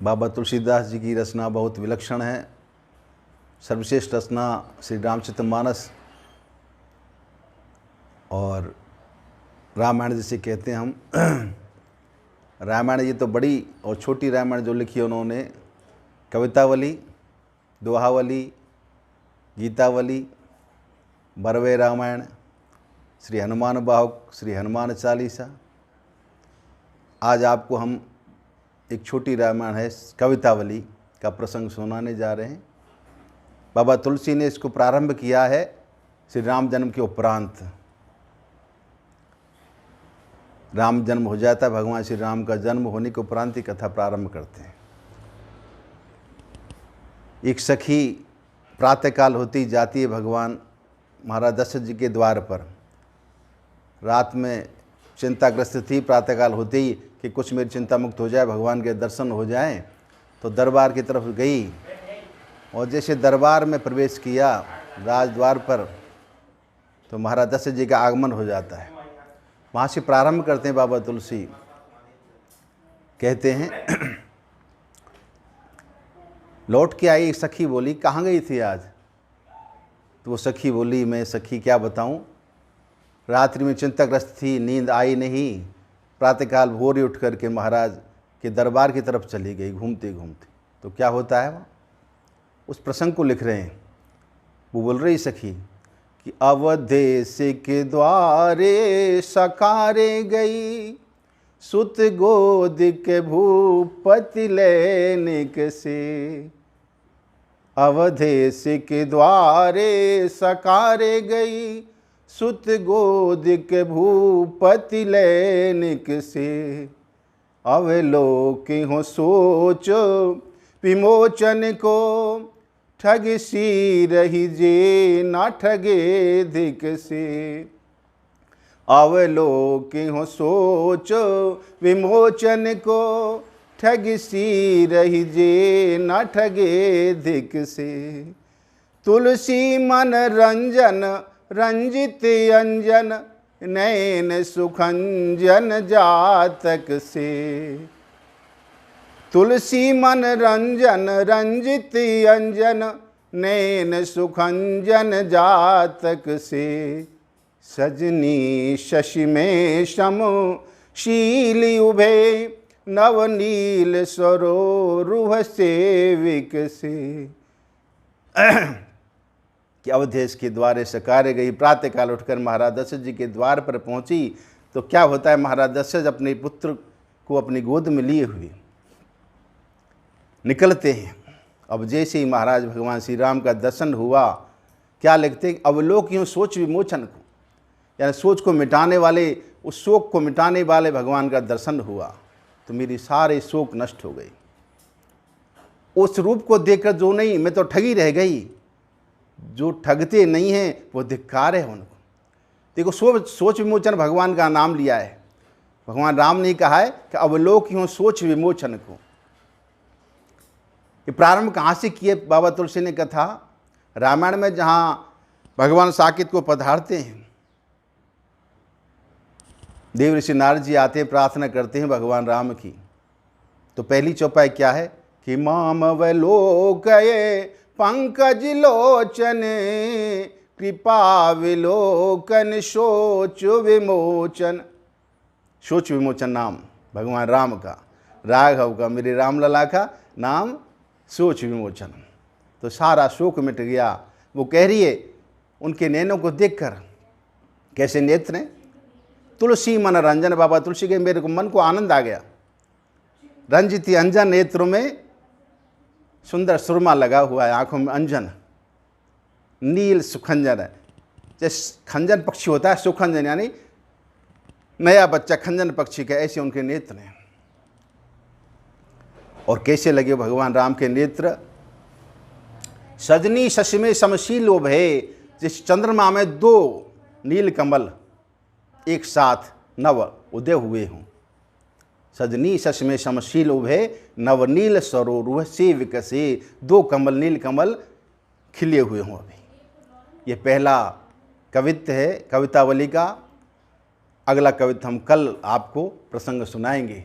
बाबा तुलसीदास जी की रचना बहुत विलक्षण है। सर्वश्रेष्ठ रचना श्री रामचरितमानस और रामायण जिसे कहते हैं हम। रामायण ये तो बड़ी और छोटी रामायण जो लिखी है उन्होंने, कवितावली, दोहावली, गीतावली, बरवे रामायण, श्री हनुमान बाहुक, श्री हनुमान चालीसा। आज आपको हम एक छोटी रामायण है कवितावली का प्रसंग सुनाने जा रहे हैं। बाबा तुलसी ने इसको प्रारंभ किया है श्री राम जन्म के उपरांत। राम जन्म हो जाता है, भगवान श्री राम का जन्म होने के उपरांत ही कथा प्रारंभ करते हैं। एक सखी प्रातःकाल होती जाती है भगवान महाराज दशरथ जी के द्वार पर। रात में चिंताग्रस्त थी, प्रातःकाल होते ही कि कुछ मेरी चिंता मुक्त हो जाए, भगवान के दर्शन हो जाएं, तो दरबार की तरफ गई और जैसे दरबार में प्रवेश किया राजद्वार पर, तो महाराज दशरथ जी का आगमन हो जाता है। वहाँ से प्रारंभ करते हैं बाबा तुलसी। कहते हैं लौट के आई एक सखी, बोली कहाँ गई थी आज? तो वो सखी बोली, मैं सखी क्या बताऊँ, रात्रि में चिंताग्रस्त थी, नींद आई नहीं, प्रातःकाल भोर ही उठ करके महाराज के दरबार की तरफ चली गई घूमते घूमते। तो क्या होता है वहाँ, उस प्रसंग को लिख रहे हैं। वो बोल रही सखी कि अवधेश के द्वारे सकारे गई, सुत गोद के भूपति लैनिक से। अवधेश के द्वारे सकारे गई, सुत गोद के भूपति लैनिक से। अवलोकि हो सोच विमोचन को, ठग सी रही जे ना ठगे धिक से। अवलोकि हो सोच विमोचन को, ठग सी रही जे ना ठगे धिक से। तुलसी मन रंजन रंजित अंजन, नैन सुखंजन जातक से। तुलसी मन रंजन रंजित अंजन, नैन सुखंजन जातक से। सजनी शशि में शम शीली उभे, नवनील सरो रूह सेविक से। कि अवधेश के द्वारे सकारे गई, प्रातःकाल उठकर महाराज दशरथ जी के द्वार पर पहुंची। तो क्या होता है, महाराज दशरथ अपने पुत्र को अपनी गोद में लिए हुए निकलते हैं। अब जैसे ही महाराज भगवान श्री राम का दर्शन हुआ, क्या लिखते हैं, अवलोकियों सोच विमोचन को, यानी सोच को मिटाने वाले, उस शोक को मिटाने वाले भगवान का दर्शन हुआ, तो मेरी सारे शोक नष्ट हो गई। उस रूप को देखकर जो नहीं, मैं तो ठगी रह गई, जो ठगते नहीं हैं वो धिक्कार है उनको। देखो सोच विमोचन भगवान का नाम लिया है। भगवान राम ने कहा है कि अवलोकियों सोच विमोचन को। ये प्रारंभ कहाँ से किए बाबा तुलसी ने कथा? रामायण में जहाँ भगवान साकेत को पधारते हैं, देव ऋषि नारद जी आते हैं, प्रार्थना करते हैं भगवान राम की। तो पहली चौपाई क्या है कि माम अवलोकये पंकज लोचन, कृपा विलोकन सोच विमोचन। सोच विमोचन नाम भगवान राम का, राघव का, मेरे रामलला का नाम सोच विमोचन। तो सारा शोक मिट गया। वो कह रही है उनके नैनों को देखकर, कैसे नेत्र हैं, तुलसी मन रंजन। बाबा तुलसी के मेरे को मन को आनंद आ गया। रंजित अंजन नेत्रों में सुंदर सुरमा लगा हुआ है, आंखों में अंजन, नील सुखंजन है। जैसे खंजन पक्षी होता है, सुखंजन यानी नया बच्चा खंजन पक्षी का, ऐसे उनके नेत्र हैं। और कैसे लगे भगवान राम के नेत्र? सजनी शशि में समशील उभे, जिस चंद्रमा में दो नील कमल एक साथ नव उदय हुए हों। सजनी शश में समशील उभे, नवनील सरो रूह से विकसे। दो कमल, नील कमल खिले हुए हों। अभी ये पहला कवित्व है कवितावली का। अगला कवित्व हम कल आपको प्रसंग सुनाएंगे।